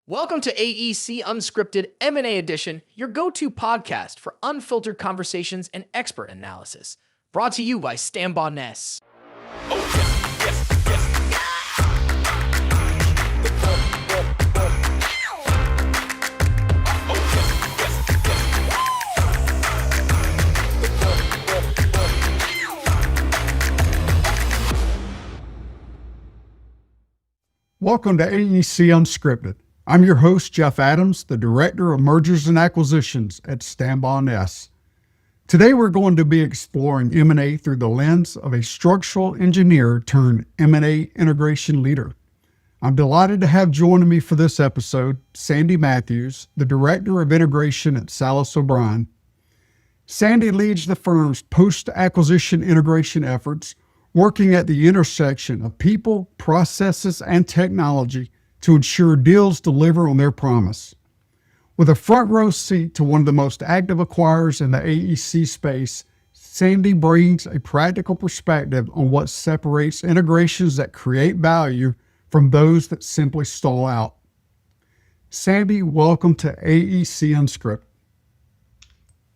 Welcome to AEC Unscripted M&A Edition, your go-to podcast for unfiltered conversations and expert analysis. Brought to you by Stambaugh Ness. Welcome to AEC Unscripted. I'm your host, Jeff Adams, the Director of Mergers and Acquisitions at Stambaugh Ness. Today we're going to be exploring M&A through the lens of a structural engineer turned M&A integration leader. I'm delighted to have joining me for this episode, Sandy Matthews, the Director of Integration at Salas O'Brien. Sandy leads the firm's post-acquisition integration efforts, working at the intersection of people, processes, and technology to ensure deals deliver on their promise. With a front row seat to one of the most active acquirers in the AEC space, Sandy brings a practical perspective on what separates integrations that create value from those that simply stall out. Sandy, welcome to AEC Unscripted.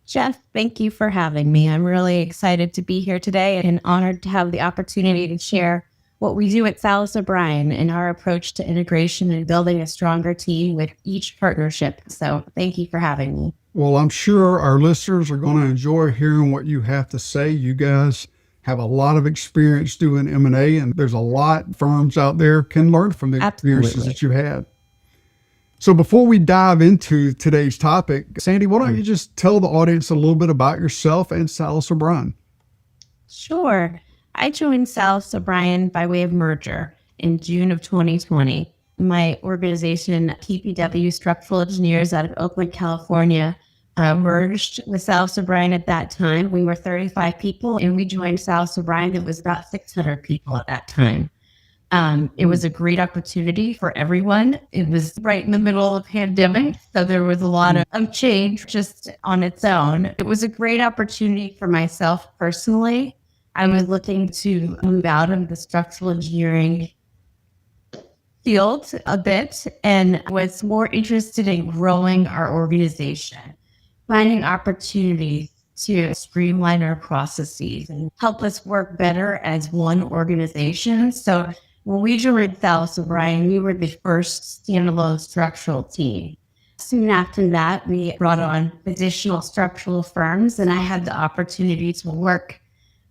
Jeff, thank you for having me. I'm really excited to be here today and honored to have the opportunity to share what we do at Salas O'Brien and our approach to integration and building a stronger team with each partnership. So thank you for having me. Well, I'm sure our listeners are going to enjoy hearing what you have to say. You guys have a lot of experience doing M&A, and there's a lot firms out there can learn from the experiences that you had. So before we dive into today's topic, Sandy, why don't you just tell the audience a little bit about yourself and Salas O'Brien? Sure. I joined Salas O'Brien by way of merger in June of 2020. My organization, PPW Structural Engineers out of Oakland, California, merged with Salas O'Brien at that time. We were 35 people, and we joined Salas O'Brien. It was about 600 people at that time. It was a great opportunity for everyone. It was right in the middle of the pandemic, so there was a lot of change just on its own. It was a great opportunity for myself personally. I was looking to move out of the structural engineering field a bit and was more interested in growing our organization, finding opportunities to streamline our processes and help us work better as one organization. So when we joined Salas O'Brien, we were the first standalone structural team. Soon after that, we brought on additional structural firms, and I had the opportunity to work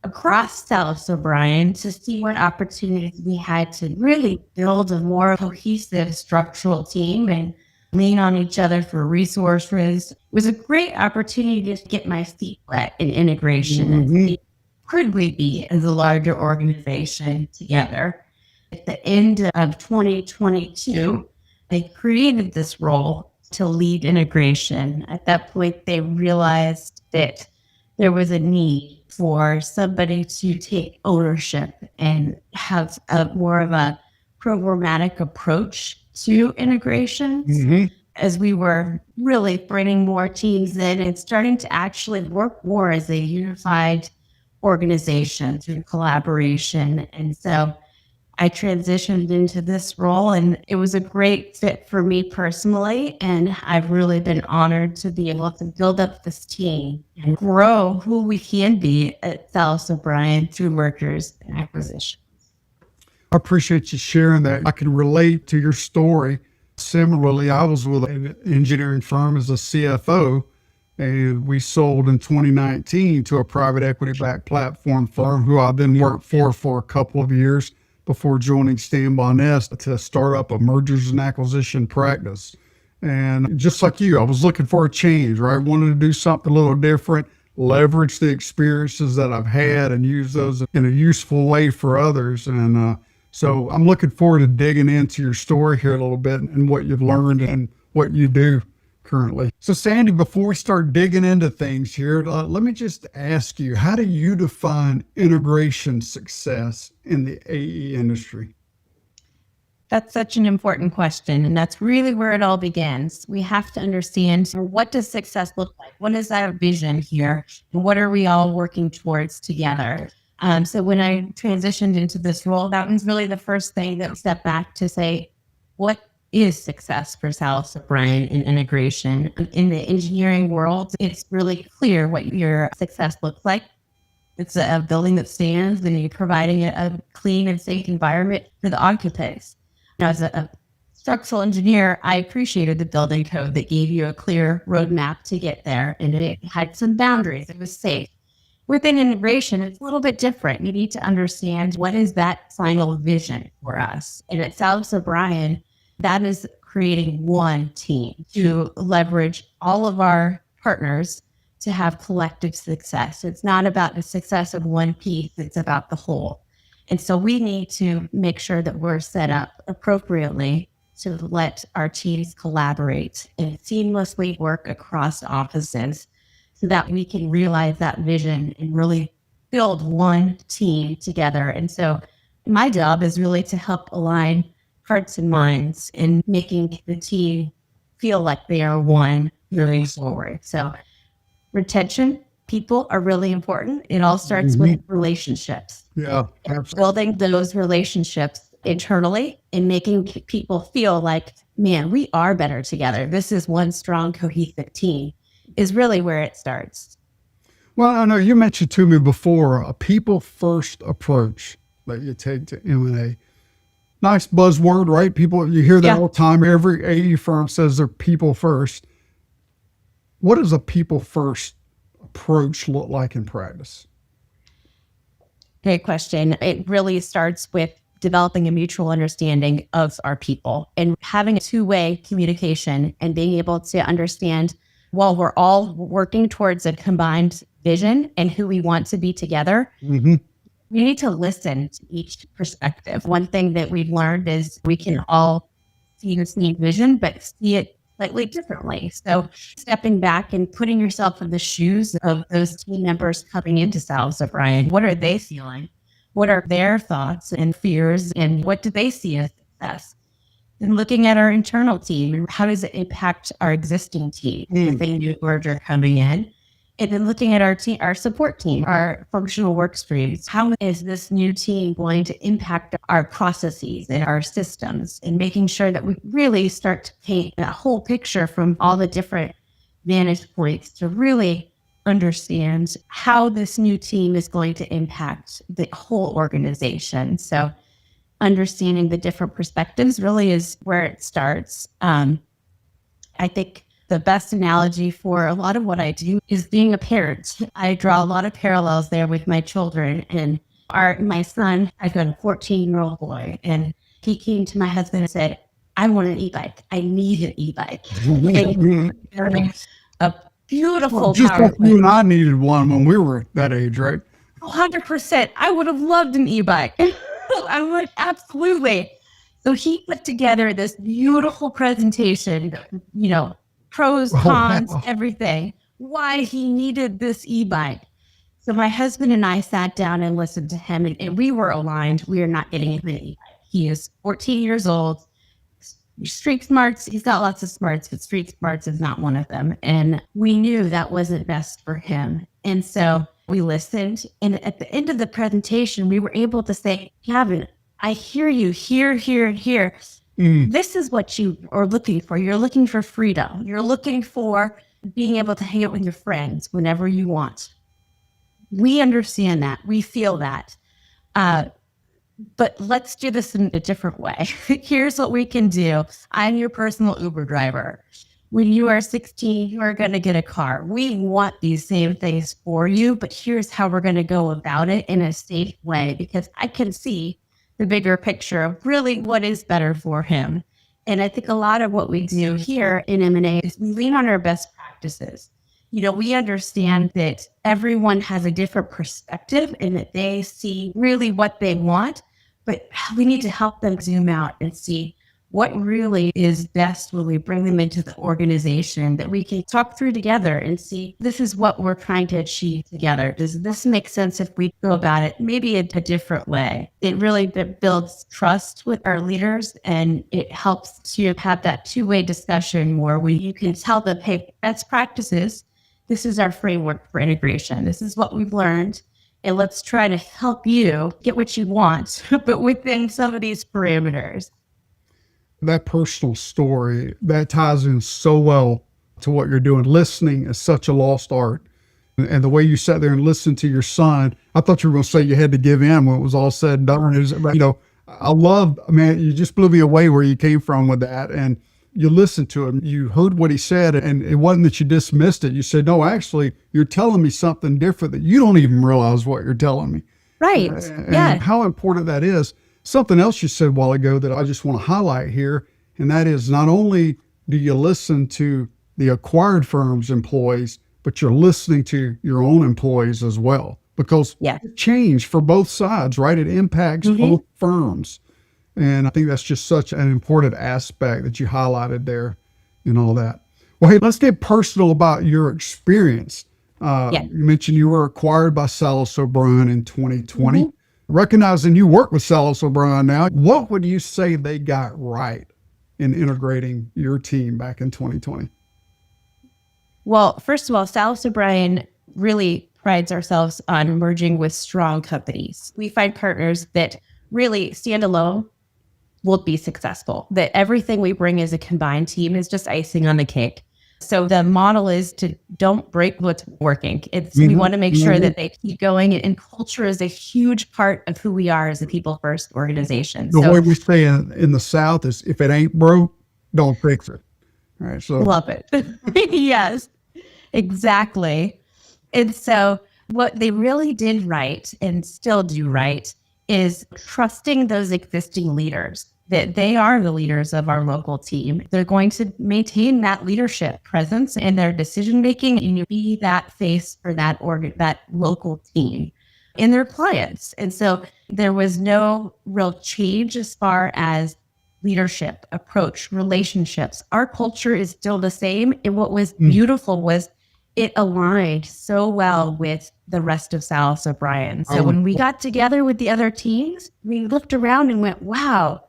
across Salas O'Brien to see what opportunities we had to really build a more cohesive structural team and lean on each other for resources. It was a great opportunity to get my feet wet in integration and see could we be as a larger organization together. At the end of 2022, they created this role to lead integration. At that point, they realized that there was a need for somebody to take ownership and have more of a programmatic approach to integration, as we were really bringing more teams in and starting to actually work more as a unified organization through collaboration. And so I transitioned into this role, and it was a great fit for me personally. And I've really been honored to be able to build up this team and grow who we can be at Salas O'Brien through mergers and acquisitions. I appreciate you sharing that. I can relate to your story. Similarly, I was with an engineering firm as a CFO, and we sold in 2019 to a private equity-backed platform firm who I then worked for a couple of years before joining Stambaugh Ness to start up a mergers and acquisition practice. And just like you, I was looking for a change, right? Wanted to do something a little different, leverage the experiences that I've had and use those in a useful way for others. And so I'm looking forward to digging into your story here a little bit and what you've learned and what you do currently. So Sandy, before we start digging into things here, let me just ask you, how do you define integration success in the AE industry? That's such an important question, and that's really where it all begins. We have to understand, what does success look like? What is our vision here? And what are we all working towards together? So when I transitioned into this role, that was really the first thing that we stepped back to say, what is success for Salas O'Brien in integration. In the engineering world, it's really clear what your success looks like. It's a building that stands and you're providing a clean and safe environment for the occupants. Now, as a structural engineer, I appreciated the building code that gave you a clear roadmap to get there, and it had some boundaries. It was safe. Within integration, it's a little bit different. You need to understand what is that final vision for us. And at Salas O'Brien, that is creating one team to leverage all of our partners to have collective success. It's not about the success of one piece, it's about the whole. And so we need to make sure that we're set up appropriately to let our teams collaborate and seamlessly work across offices so that we can realize that vision and really build one team together. And so my job is really to help align hearts and minds in making the team feel like they are one moving forward. So retention, people are really important. It all starts with relationships. Yeah, absolutely. Building those relationships internally and making people feel like, man, we are better together. This is one strong, cohesive team is really where it starts. Well, I know you mentioned to me before a people-first approach that you take to M&A. Nice buzzword, right? People, you hear that all the time. Every AE firm says they're people first. What does a people-first approach look like in practice? Great question. It really starts with developing a mutual understanding of our people and having a two-way communication and being able to understand while we're all working towards a combined vision and who we want to be together, we need to listen to each perspective. One thing that we've learned is we can all see the same vision, but see it slightly differently. So stepping back and putting yourself in the shoes of those team members coming into Salas O'Brien, what are they feeling? What are their thoughts and fears? And what do they see as success? And looking at our internal team, how does it impact our existing team, if a new merger coming in? And then looking at our team, our support team, our functional work streams, how is this new team going to impact our processes and our systems, and making sure that we really start to paint a whole picture from all the different vantage points to really understand how this new team is going to impact the whole organization. So understanding the different perspectives really is where it starts. I think the best analogy for a lot of what I do is being a parent. I draw a lot of parallels there with my children. And my son, I've got a 14-year-old boy, and he came to my husband and said, I want an e-bike. I need an e-bike. A beautiful just power. like you and I needed one when we were that age, right? 100%. I would have loved an e-bike. I would, absolutely. So he put together this beautiful presentation, pros, cons, everything, why he needed this e-bike. So my husband and I sat down and listened to him, and we were aligned. We are not getting him an e-bike. He is 14 years old, street smarts. He's got lots of smarts, but street smarts is not one of them. And we knew that wasn't best for him. And so we listened. And at the end of the presentation, we were able to say, Gavin, I hear you here, here, and here. This is what you are looking for. You're looking for freedom. You're looking for being able to hang out with your friends whenever you want. We understand that. We feel that. But let's do this in a different way. Here's what we can do. I'm your personal Uber driver. When you are 16, you are going to get a car. We want these same things for you, but here's how we're going to go about it in a safe way, because I can see the bigger picture of really what is better for him. And I think a lot of what we do here in M&A is we lean on our best practices. We understand that everyone has a different perspective and that they see really what they want, but we need to help them zoom out and see what really is best when we bring them into the organization, that we can talk through together and see, this is what we're trying to achieve together. Does this make sense if we go about it maybe a different way? It really builds trust with our leaders, and it helps to have that two-way discussion more where you can tell them, hey, best practices, this is our framework for integration. This is what we've learned. And let's try to help you get what you want, but within some of these parameters. That personal story, that ties in so well to what you're doing. Listening is such a lost art. And the way you sat there and listened to your son, I thought you were going to say you had to give in when it was all said and done. I love, man, you just blew me away where you came from with that. And you listened to him, you heard what he said, and it wasn't that you dismissed it. You said, no, actually, you're telling me something different that you don't even realize what you're telling me. Right. And how important that is. Something else you said a while ago that I just want to highlight here, and that is not only do you listen to the acquired firm's employees, but you're listening to your own employees as well, because change for both sides, right? It impacts both firms. And I think that's just such an important aspect that you highlighted there and all that. Well, hey, let's get personal about your experience. You mentioned you were acquired by Salas O'Brien in 2020. Recognizing you work with Salas O'Brien now, what would you say they got right in integrating your team back in 2020? Well, first of all, Salas O'Brien really prides ourselves on merging with strong companies. We find partners that really stand alone will be successful, that everything we bring as a combined team is just icing on the cake. So the model is to don't break what's working. We want to make sure that they keep going, and culture is a huge part of who we are as a people first organization. The way we say in the South is, if it ain't broke, don't fix it. All right. So love it. Yes, exactly. And so what they really did right and still do right is trusting those existing leaders, that they are the leaders of our local team. They're going to maintain that leadership presence in their decision-making, and you be that face for that local team and their clients. And so there was no real change as far as leadership, approach, relationships. Our culture is still the same. And what was beautiful was it aligned so well with the rest of Salas O'Brien. So when we got together with the other teams, we looked around and went, wow,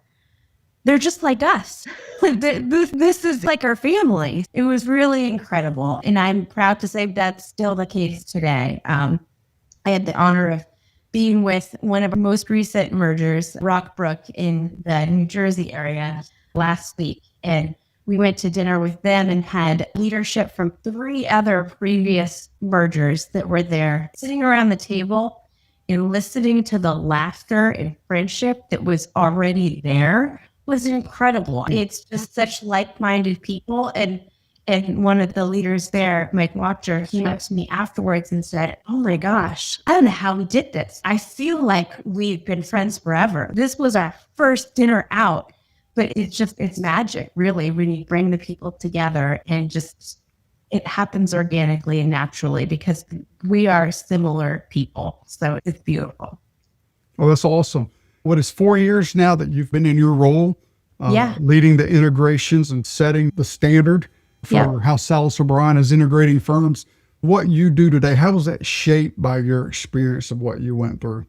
they're just like us. This is like our family. It was really incredible. And I'm proud to say that's still the case today. I had the honor of being with one of our most recent mergers, Rockbrook, in the New Jersey area last week. And we went to dinner with them and had leadership from 3 other previous mergers that were there, sitting around the table and listening to the laughter and friendship that was already there was incredible. It's just such like-minded people. And one of the leaders there, Mike Watcher, came up to me afterwards and said, oh my gosh, I don't know how we did this. I feel like we've been friends forever. This was our first dinner out. But it's magic, really, when you bring the people together, and just it happens organically and naturally because we are similar people. So it's beautiful. Well, that's awesome. What is 4 years now that you've been in your role, leading the integrations and setting the standard for how Salas O'Brien is integrating firms? What you do today, how was that shaped by your experience of what you went through?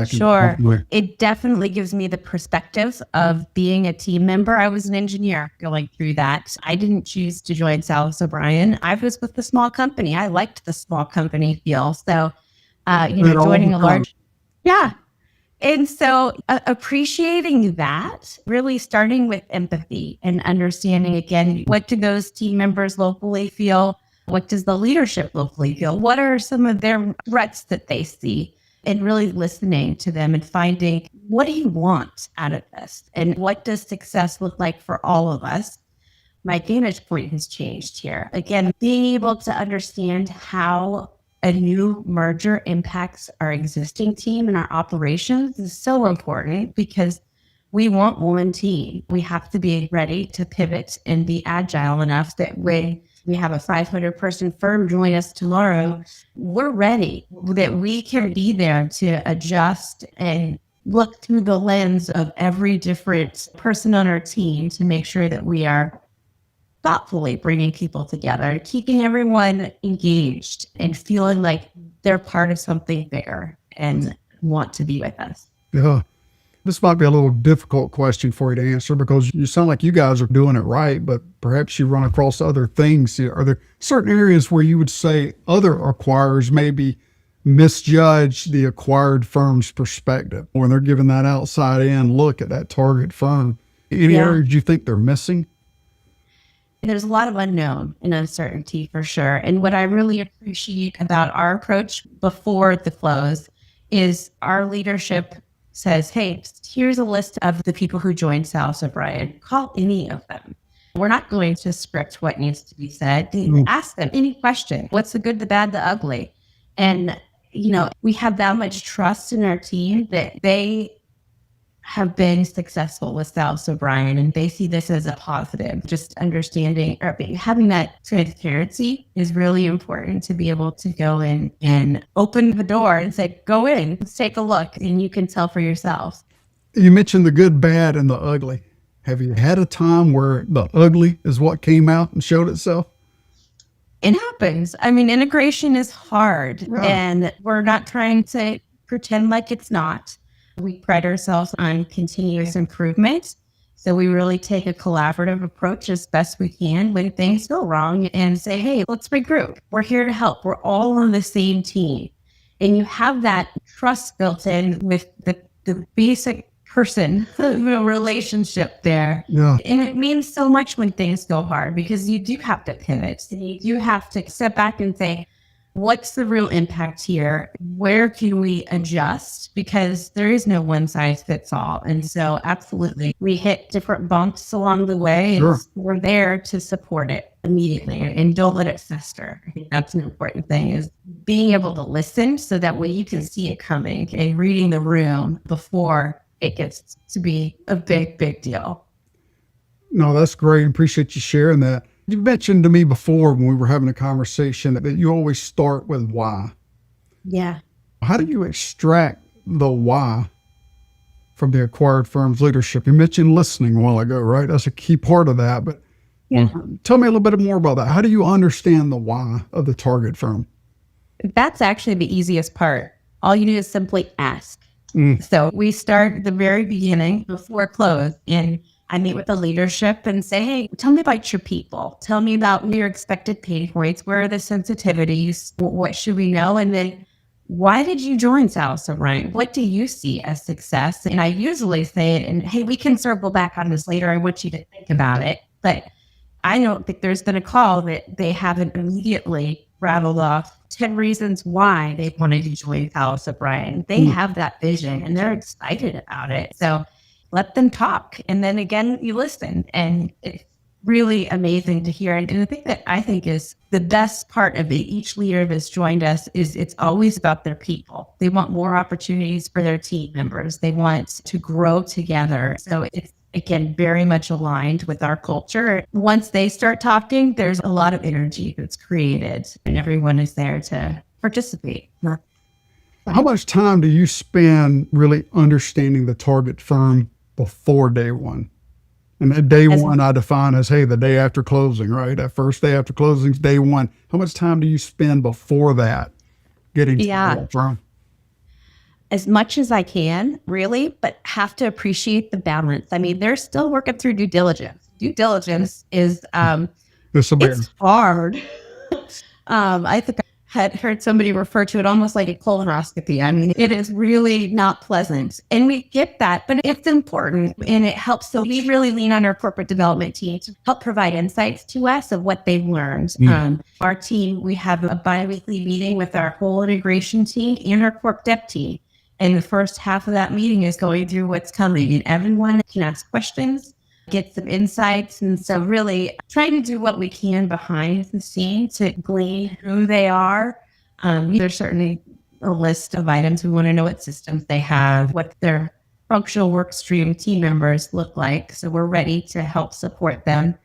Sure. It definitely gives me the perspective of being a team member. I was an engineer going through that. I didn't choose to join Salas O'Brien. I was with the small company. I liked the small company feel. So, joining a large, And so appreciating that, really starting with empathy and understanding, again, what do those team members locally feel? What does the leadership locally feel? What are some of their threats that they see? And really listening to them and finding, what do you want out of this? And what does success look like for all of us? My vantage point has changed here. Again, being able to understand how a new merger impacts our existing team and our operations is so important, because we want one team. We have to be ready to pivot and be agile enough that when we have a 500-person firm join us tomorrow, we're ready, that we can be there to adjust and look through the lens of every different person on our team to make sure that we are thoughtfully bringing people together, keeping everyone engaged and feeling like they're part of something bigger and want to be with us. Yeah. This might be a little difficult question for you to answer, because you sound like you guys are doing it right, but perhaps you run across other things. Are there certain areas where you would say other acquirers maybe misjudge the acquired firm's perspective when they're giving that outside in look at that target firm? Any Yeah. areas you think they're missing? There's a lot of unknown and uncertainty for sure. And what I really appreciate about our approach before the close is our leadership says, hey, here's a list of the people who joined Salas O'Brien. Call any of them. We're not going to script what needs to be said. Ask them any question. What's the good, the bad, the ugly? And, we have that much trust in our team that they have been successful with Salas O'Brien, and they see this as a positive. Just understanding or having that transparency is really important to be able to go in and open the door and say, go in, let's take a look, and you can tell for yourself. You mentioned the good, bad, and the ugly. Have you had a time where the ugly is what came out and showed itself? It happens. I mean, integration is hard, and we're not trying to pretend like it's not. We pride ourselves on continuous improvement. So we really take a collaborative approach as best we can when things go wrong and say, hey, let's regroup. We're here to help. We're all on the same team. And you have that trust built in with the basic person relationship there. Yeah. And it means so much when things go hard because you do have to pivot and you do have to step back and say, what's the real impact here? Where can we adjust? Because there is no one size fits all. And so absolutely, we hit different bumps along the way. Sure. And we're there to support it immediately and don't let it fester. I think that's an important thing is being able to listen so that way you can see it coming and reading the room before it gets to be a big, big deal. No, that's great. Appreciate you sharing that. You mentioned to me before when we were having a conversation that you always start with why. Yeah. How do you extract the why from the acquired firm's leadership? You mentioned listening a while ago, right? That's a key part of that. But tell me a little bit more about that. How do you understand the why of the target firm? That's actually the easiest part. All you do is simply ask. So we start at the very beginning before close, and I meet with the leadership and say, hey, tell me about your people. Tell me about your expected pain points. Where are the sensitivities? What should we know? And then why did you join Salas O'Brien? What do you see as success? And I usually say it, and hey, we can circle back on this later. I want you to think about it. But I don't think there's been a call that they haven't immediately rattled off 10 reasons why they wanted to join Salas O'Brien. They have that vision and they're excited about it. So let them talk. And then again, you listen. And it's really amazing to hear. And the thing that I think is the best part of it, each leader that's joined us is it's always about their people. They want more opportunities for their team members. They want to grow together. So it's, again, very much aligned with our culture. Once they start talking, there's a lot of energy that's created and everyone is there to participate. How much time do you spend really understanding the target firm before day one? And that day one I define as, hey, the day after closing, right? That first day after closing is day one. How much time do you spend before that getting to the firm? As much as I can, really, but have to appreciate the balance. I mean, they're still working through due diligence. Due diligence is, it's hard. I think I had heard somebody refer to it almost like a colonoscopy. I mean, it is really not pleasant. And we get that, but it's important and it helps. So we really lean on our corporate development team to help provide insights to us of what they've learned. Our team, we have a bi-weekly meeting with our whole integration team and our corp dev team. And the first half of that meeting is going through what's coming and everyone can ask questions, get some insights. And so really trying to do what we can behind the scenes to glean who they are. There's certainly a list of items. We want to know what systems they have, what their functional work stream team members look like. So we're ready to help support them.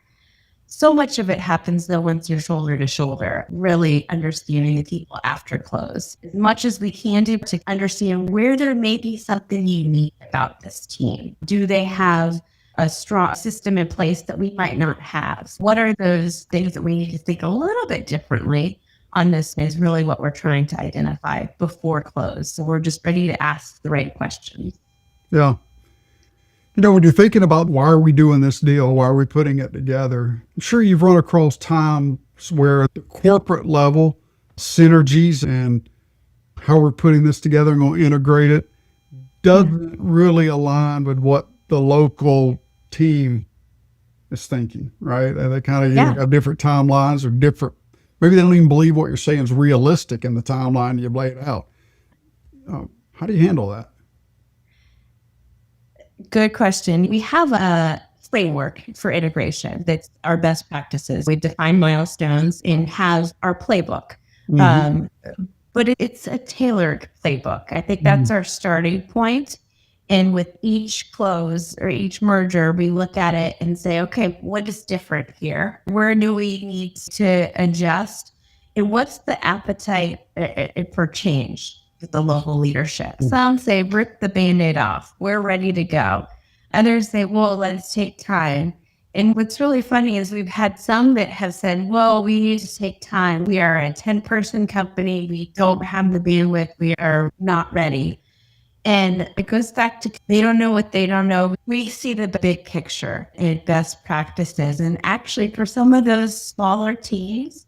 So much of it happens though once you're shoulder to shoulder, really understanding the people after close. As much as we can do to understand where there may be something unique about this team. Do they have a strong system in place that we might not have? What are those things that we need to think a little bit differently on this is really what we're trying to identify before close. So we're just ready to ask the right questions. Yeah. You know, when you're thinking about why are we doing this deal, why are we putting it together, I'm sure you've run across times where at the corporate level, synergies and how we're putting this together and going to integrate it doesn't really align with what the local team is thinking, right? And they kind of Yeah. have different timelines or different, maybe they don't even believe what you're saying is realistic in the timeline you've laid out. How do you handle that? Good question. We have a framework for integration that's our best practices. We define milestones and have our playbook. But it's a tailored playbook. I think that's our starting point. And with each close or each merger, we look at it and say, okay, what is different here? Where do we need to adjust? And what's the appetite for change with the local leadership? Some say, rip the Band-Aid off. We're ready to go. Others say, well, let's take time. And what's really funny is we've had some that have said, well, we need to take time. We are a 10-person company. We don't have the bandwidth. We are not ready. And it goes back to they don't know what they don't know. We see the big picture and best practices. And actually, for some of those smaller teams,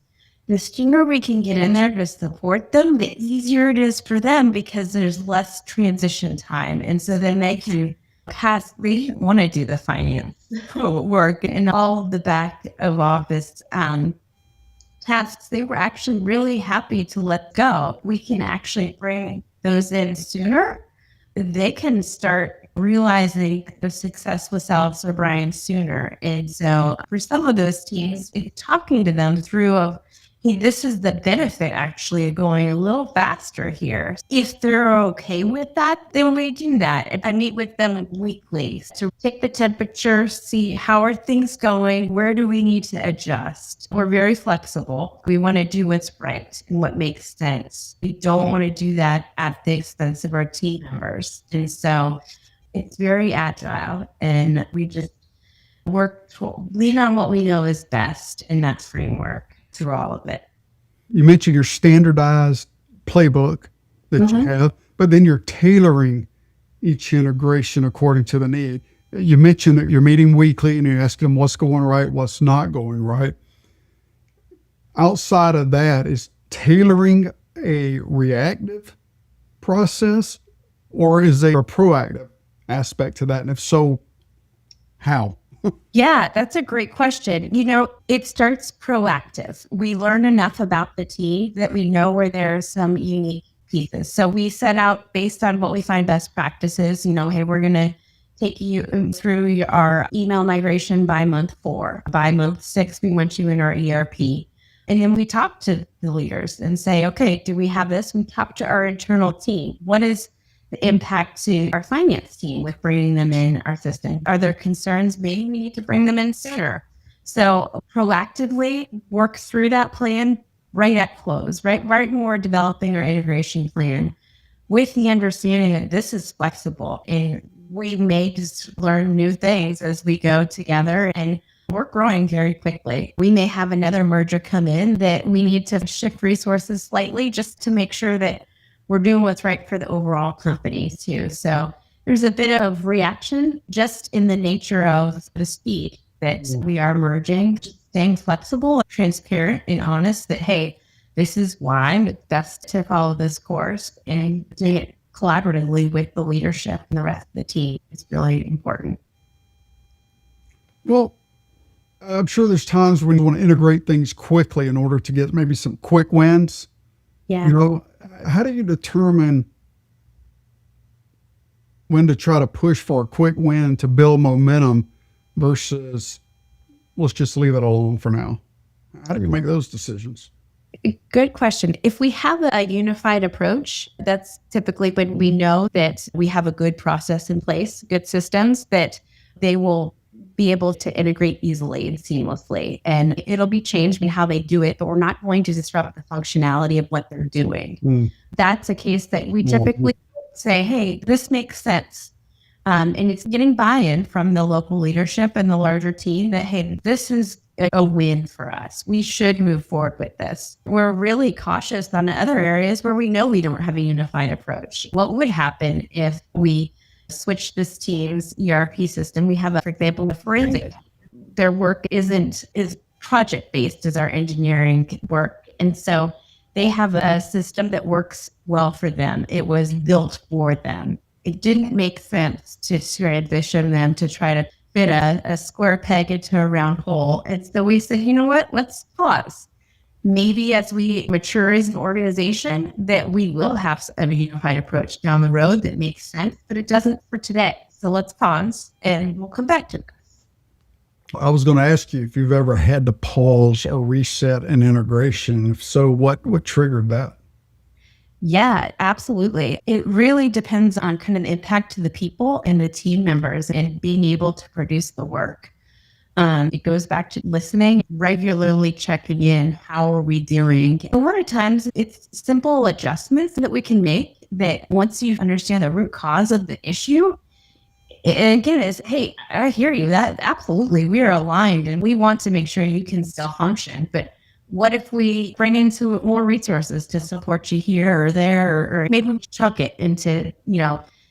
the sooner we can get in there to support them, the easier it is for them because there's less transition time. And so then they can pass, they didn't want to do the finance work and all of the back of office tasks. They were actually really happy to let go. We can actually bring those in sooner. They can start realizing the success with Salas O'Brien sooner. And so for some of those teams, talking to them through hey, this is the benefit actually of going a little faster here. If they're okay with that, then we do that. I meet with them weekly to take the temperature, see how are things going, where do we need to adjust. We're very flexible. We want to do what's right and what makes sense. We don't want to do that at the expense of our team members. And so it's very agile, and we just lean on what we know is best in that framework through all of it. You mentioned your standardized playbook that you have, but then you're tailoring each integration according to the need. You mentioned that you're meeting weekly and you're asking them what's going right, what's not going right. Outside of that, is tailoring a reactive process, or is there a proactive aspect to that? And if so, how? Yeah, that's a great question. It starts proactive. We learn enough about the team that we know where there's some unique pieces. So we set out based on what we find best practices, hey, we're going to take you through our email migration by month 4. By month 6, we want you in our ERP. And then we talk to the leaders and say, okay, do we have this? We talk to our internal team. What is the impact to our finance team with bringing them in our system? Are there concerns? Maybe we need to bring them in sooner. So proactively work through that plan right at close, right when we're developing our integration plan, with the understanding that this is flexible and we may just learn new things as we go together, and we're growing very quickly. We may have another merger come in that we need to shift resources slightly just to make sure that we're doing what's right for the overall company too. So there's a bit of reaction just in the nature of the speed that we are merging, just staying flexible, transparent, and honest that, hey, this is why it's best to follow this course, and doing it collaboratively with the leadership and the rest of the team is really important. Well, I'm sure there's times when you want to integrate things quickly in order to get maybe some quick wins. Yeah. How do you determine when to try to push for a quick win to build momentum versus let's just leave it alone for now? How do you make those decisions? Good question. If we have a unified approach, that's typically when we know that we have a good process in place, good systems, that they will be able to integrate easily and seamlessly. And it'll be changed in how they do it, but we're not going to disrupt the functionality of what they're doing. That's a case that we typically say, hey, this makes sense. And it's getting buy-in from the local leadership and the larger team that, hey, this is a win for us. We should move forward with this. We're really cautious on other areas where we know we don't have a unified approach. What would happen if we switch this team's ERP system? We have, for example, a forensic. Their work is project-based as our engineering work. And so they have a system that works well for them. It was built for them. It didn't make sense to transition them to try to fit a square peg into a round hole. And so we said, you know what, let's pause. Maybe as we mature as an organization, that we will have a unified approach down the road that makes sense, but it doesn't for today. So let's pause and we'll come back to it. I was going to ask you if you've ever had to pause a reset and integration. If so, what triggered that? Yeah, absolutely. It really depends on kind of the impact to the people and the team members and being able to produce the work. It goes back to listening, regularly checking in. How are we doing? A lot of times it's simple adjustments that we can make that once you understand the root cause of the issue, and again, is, hey, I hear you. That absolutely, we are aligned and we want to make sure you can still function. But what if we bring into more resources to support you here or there, or maybe we chuck it into,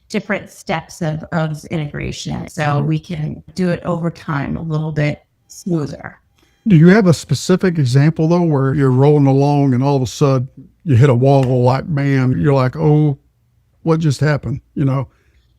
different steps of integration so we can do it over time a little bit smoother. Do you have a specific example though, where you're rolling along and all of a sudden you hit a wall like, bam, you're like, oh, what just happened?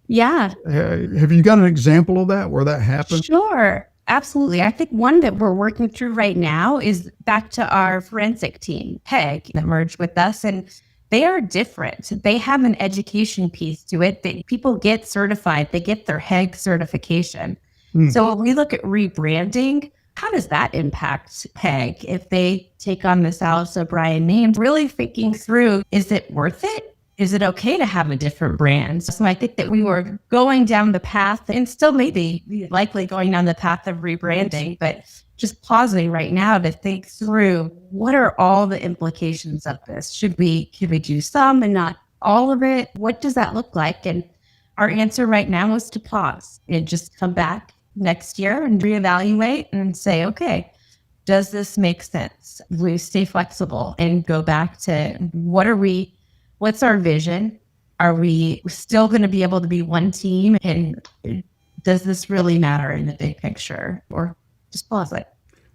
Yeah. Have you got an example of that where that happened? Sure. Absolutely. I think one that we're working through right now is back to our forensic team, PEG, that merged with us. And they are different. They have an education piece to it that people get certified. They get their HEG certification. So when we look at rebranding, how does that impact PEG if they take on the Salas O'Brien name? Really thinking through, is it worth it? Is it okay to have a different brand? So I think that we were going down the path and still maybe likely going down the path of rebranding, but just pausing right now to think through what are all the implications of this? Should we do some and not all of it? What does that look like? And our answer right now is to pause and just come back next year and reevaluate and say, okay, does this make sense? We stay flexible and go back to what's our vision? Are we still going to be able to be one team? And does this really matter in the big picture? Or just pause it.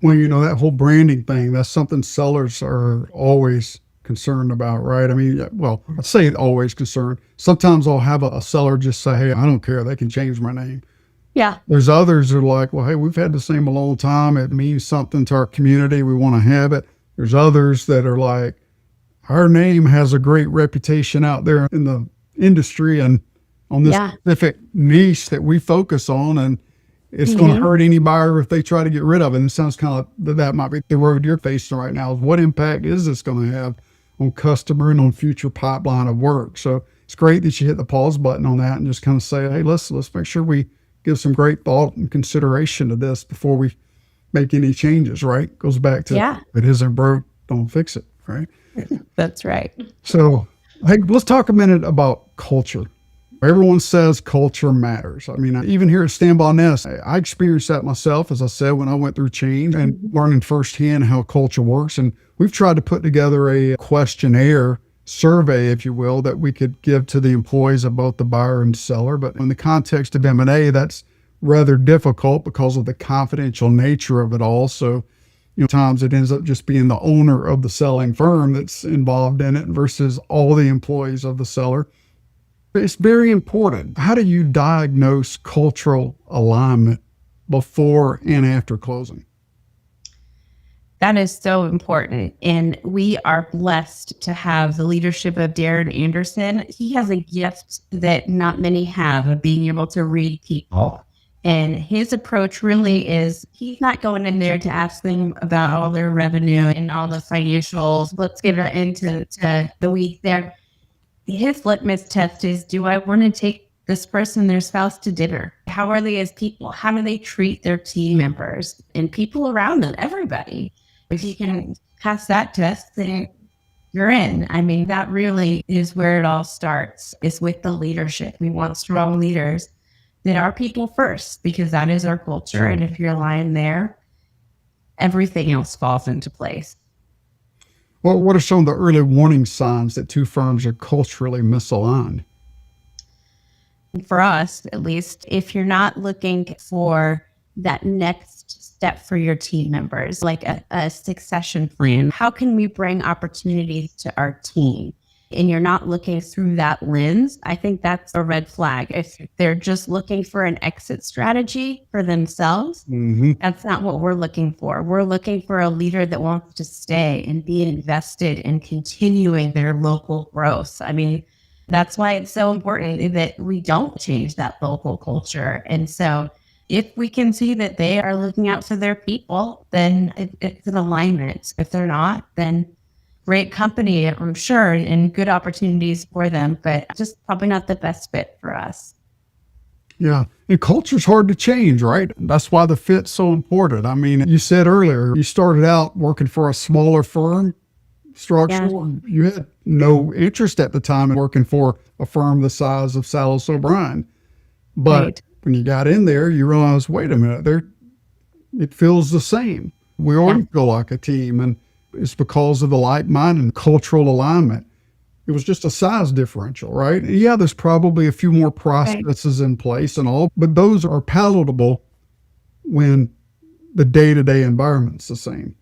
Well, that whole branding thing, that's something sellers are always concerned about, right? I mean, well, I'd say always concerned. Sometimes I'll have a seller just say, hey, I don't care. They can change my name. Yeah. There's others that are like, well, hey, we've had this name a long time. It means something to our community. We want to have it. There's others that are like, our name has a great reputation out there in the industry and on this specific niche that we focus on. And it's going to hurt any buyer if they try to get rid of it. And it sounds kind of that might be the road you're facing right now. What impact is this going to have on customer and on future pipeline of work? So it's great that you hit the pause button on that and just kind of say, hey, let's make sure we give some great thought and consideration to this before we make any changes, right? Goes back to if it isn't broke, don't fix it, right? That's right. So, hey, let's talk a minute about culture. Everyone says culture matters. I mean, even here at Stambaugh Ness, I experienced that myself, as I said, when I went through change and learning firsthand how culture works. And we've tried to put together a questionnaire survey, if you will, that we could give to the employees of both the buyer and seller. But in the context of M&A, that's rather difficult because of the confidential nature of it all. So, times it ends up just being the owner of the selling firm that's involved in it versus all the employees of the seller. It's very important. How do you diagnose cultural alignment before and after closing? That is so important. And we are blessed to have the leadership of Darren Anderson. He has a gift that not many have of being able to read people. And his approach really is, he's not going in there to ask them about all their revenue and all the financials. Let's get into the week there. His litmus test is, do I want to take this person, their spouse, to dinner? How are they as people? How do they treat their team members and people around them, everybody? If you can pass that test, then you're in. I mean, that really is where it all starts, is with the leadership. We want strong leaders that are people first, because that is our culture. And if you're aligned there, everything else falls into place. Well, what are some of the early warning signs that two firms are culturally misaligned? For us, at least, if you're not looking for that next step for your team members, like a succession plan, how can we bring opportunities to our team? and you're not looking through that lens, I think that's a red flag. If they're just looking for an exit strategy for themselves, that's not what we're looking for. We're looking for a leader that wants to stay and be invested in continuing their local growth. I mean, that's why it's so important that we don't change that local culture. And so if we can see that they are looking out for their people, then it's an alignment. If they're not, then great company, I'm sure, and good opportunities for them, but just probably not the best fit for us. Yeah. And culture's hard to change, right? That's why the fit's so important. I mean, you said earlier, you started out working for a smaller firm structure. Yeah. You had no interest at the time in working for a firm the size of Salas O'Brien. But when you got in there, you realized, wait a minute, it feels the same. We already feel like a team. And it's because of the like mind and cultural alignment. It was just a size differential, right? Yeah, there's probably a few more processes in place and all, but those are palatable when the day-to-day environment's the same.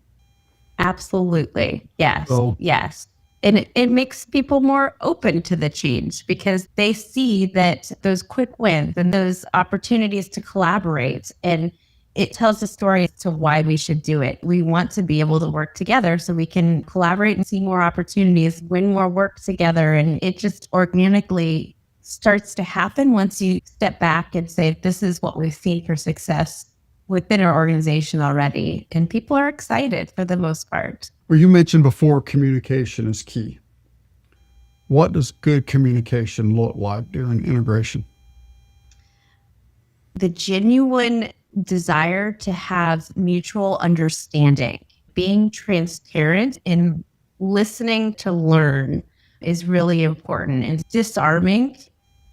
Absolutely. Yes. Yes. And it makes people more open to the change because they see that those quick wins and those opportunities to collaborate, and it tells a story as to why we should do it. We want to be able to work together so we can collaborate and see more opportunities, win more work together. And it just organically starts to happen once you step back and say, this is what we've seen for success within our organization already. And people are excited for the most part. Well, you mentioned before communication is key. What does good communication look like during integration? The genuine desire to have mutual understanding, being transparent and listening to learn is really important, and disarming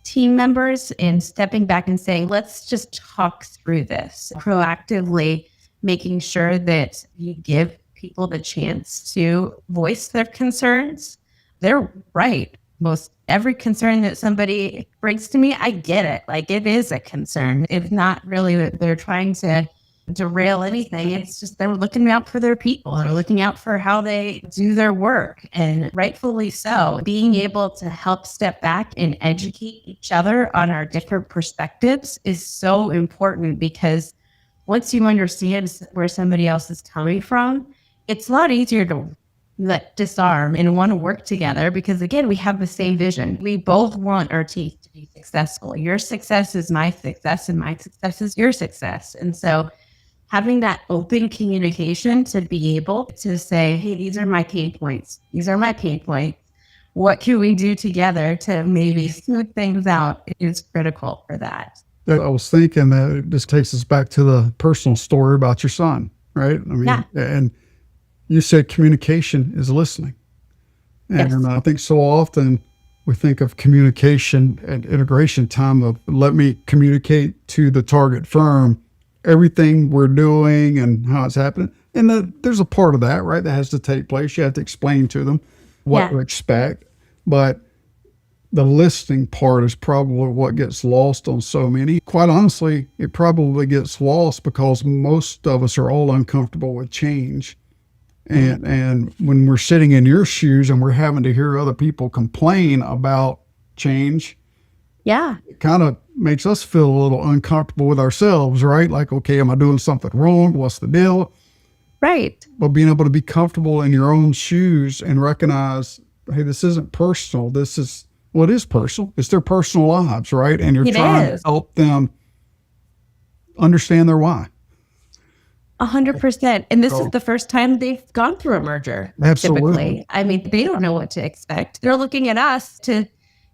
team members and stepping back and saying, let's just talk through this, proactively making sure that you give people the chance to voice their concerns. They're right. Most every concern that somebody brings to me, I get it. Like, it is a concern. It's not really that they're trying to derail anything. It's just they're looking out for their people. They're looking out for how they do their work, and rightfully so. Being able to help step back and educate each other on our different perspectives is so important, because once you understand where somebody else is coming from, it's a lot easier to disarm and want to work together, because again, we have the same vision. We both want our team to be successful. Your success is my success, and my success is your success. And so having that open communication to be able to say, hey, these are my pain points. These are my pain points. What can we do together to maybe smooth things out is critical for that. I was thinking that this takes us back to the personal story about your son, right? I mean, and you said communication is listening. And I think so often we think of communication and integration time of, let me communicate to the target firm everything we're doing and how it's happening. And there's a part of that, right, that has to take place. You have to explain to them what to expect. But the listening part is probably what gets lost on so many. Quite honestly, it probably gets lost because most of us are all uncomfortable with change. And when we're sitting in your shoes and we're having to hear other people complain about change, it kind of makes us feel a little uncomfortable with ourselves, right? Like, okay, am I doing something wrong? What's the deal? Right. But being able to be comfortable in your own shoes and recognize, hey, this isn't personal. This is, well, it is personal. It's their personal lives, right? And you're trying to help them understand their why. 100%. And this is the first time they've gone through a merger. Absolutely. Typically. I mean, they don't know what to expect. They're looking at us to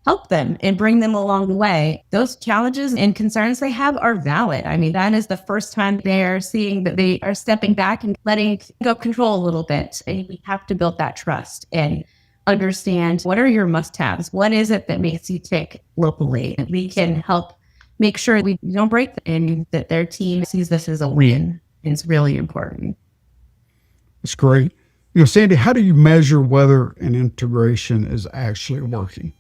help them and bring them along the way. Those challenges and concerns they have are valid. I mean, that is the first time they're seeing that they are stepping back and letting go control a little bit. And we have to build that trust and understand, what are your must-haves? What is it that makes you tick locally? And we can help make sure we don't break and that their team sees this as a win. It's really important. That's great. You know, Sandy, how do you measure whether an integration is actually working?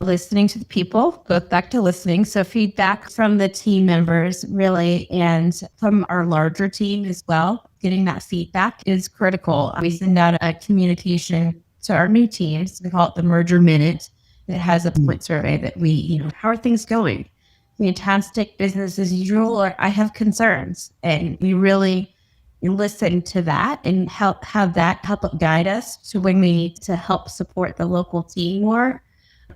Listening to the people, go back to listening. So feedback from the team members, really, and from our larger team as well. Getting that feedback is critical. We send out a communication to our new teams. We call it the Merger Minute. That has a point survey that how are things going? Fantastic, business as usual, or I have concerns. And we really listen to that and have that help guide us to when we need to help support the local team more.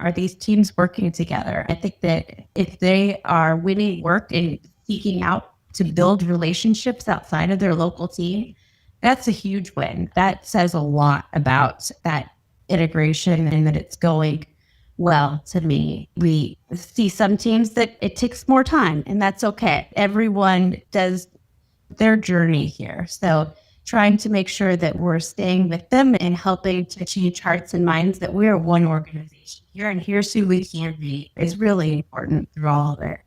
Are these teams working together? I think that if they are winning work and seeking out to build relationships outside of their local team, that's a huge win. That says a lot about that integration and that it's going well to me. We see some teams that it takes more time, and that's okay. Everyone does their journey here. So trying to make sure that we're staying with them and helping to change hearts and minds that we're one organization here and here's who we can be is really important through all of it.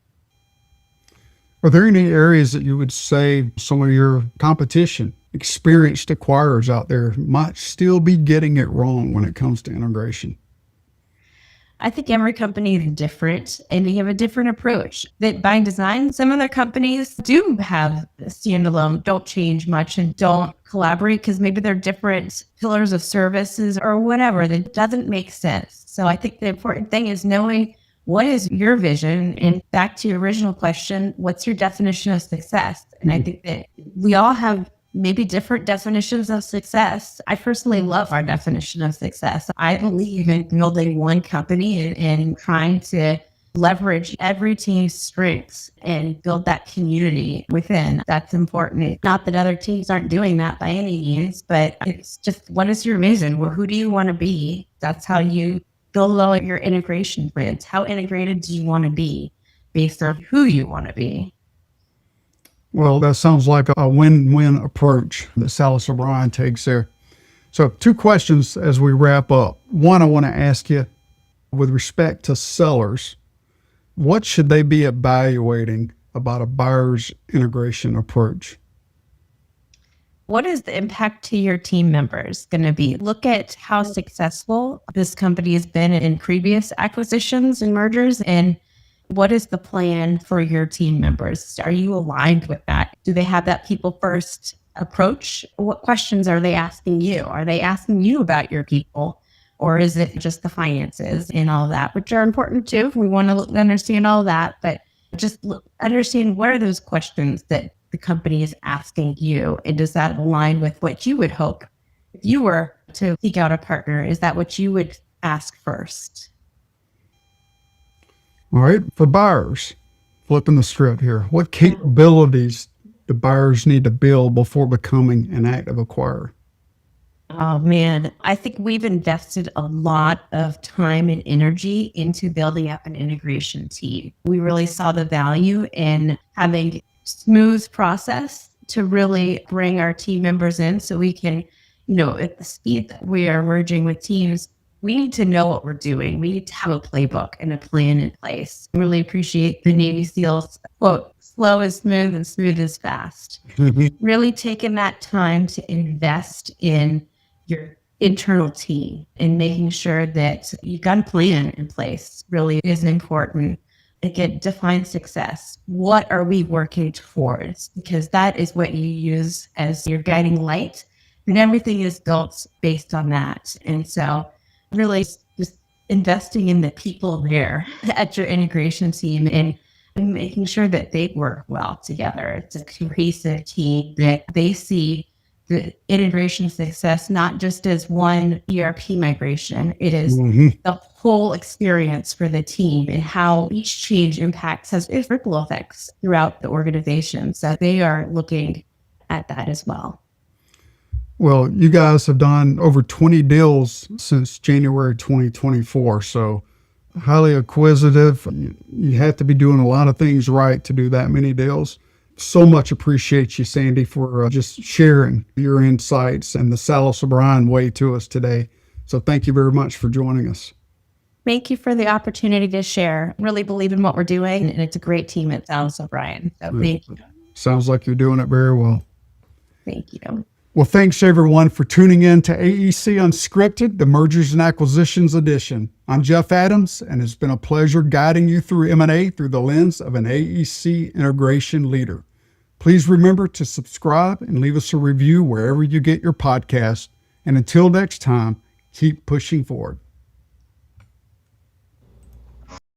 Are there any areas that you would say some of your competition, experienced acquirers out there might still be getting it wrong when it comes to integration? I think every company is different and they have a different approach. That by design, some of their companies do have standalone, don't change much and don't collaborate because maybe they're different pillars of services or whatever that doesn't make sense. So I think the important thing is knowing what is your vision, and back to your original question, what's your definition of success? And I think that we all have maybe different definitions of success. I personally love our definition of success. I believe in building one company and trying to leverage every team's strengths and build that community within. That's important. Not that other teams aren't doing that by any means, but it's just, what is your vision? Well, who do you want to be? That's how you build all your integration plans. How integrated do you want to be based on who you want to be? Well, that sounds like a win-win approach that Salas O'Brien takes there. So 2 questions as we wrap up. One, I want to ask you, with respect to sellers, what should they be evaluating about a buyer's integration approach? What is the impact to your team members going to be? Look at how successful this company has been in previous acquisitions and mergers, and what is the plan for your team members? Are you aligned with that? Do they have that people first approach? What questions are they asking you? Are they asking you about your people? Or is it just the finances and all that, which are important too? We want to understand all that, but just understand what are those questions that the company is asking you? And does that align with what you would hope if you were to seek out a partner? Is that what you would ask first? All right, for buyers, flipping the script here, what capabilities do buyers need to build before becoming an active acquirer? Oh man, I think we've invested a lot of time and energy into building up an integration team. We really saw the value in having a smooth process to really bring our team members in so we can, at the speed that we are merging with teams, we need to know what we're doing. We need to have a playbook and a plan in place. I really appreciate the Navy SEALs quote, slow is smooth and smooth is fast. Really taking that time to invest in your internal team and making sure that you've got a plan in place really is important. Again, define success. What are we working towards? Because that is what you use as your guiding light, and everything is built based on that. And so really just investing in the people there at your integration team and making sure that they work well together. It's a cohesive team that they see the integration success not just as one ERP migration. It is the whole experience for the team and how each change has ripple effects throughout the organization. So they are looking at that as well. Well, you guys have done over 20 deals since January 2024, so highly acquisitive. You have to be doing a lot of things right to do that many deals. So much appreciate you, Sandy, for just sharing your insights and the Salas O'Brien way to us today. So thank you very much for joining us. Thank you for the opportunity to share. Really believe in what we're doing, and it's a great team at Salas O'Brien. So thank you. Sounds like you're doing it very well. Thank you. Well, thanks everyone for tuning in to AEC Unscripted, the Mergers and Acquisitions edition. I'm Jeff Adams, and it's been a pleasure guiding you through M&A through the lens of an AEC integration leader. Please remember to subscribe and leave us a review wherever you get your podcast. And until next time, keep pushing forward.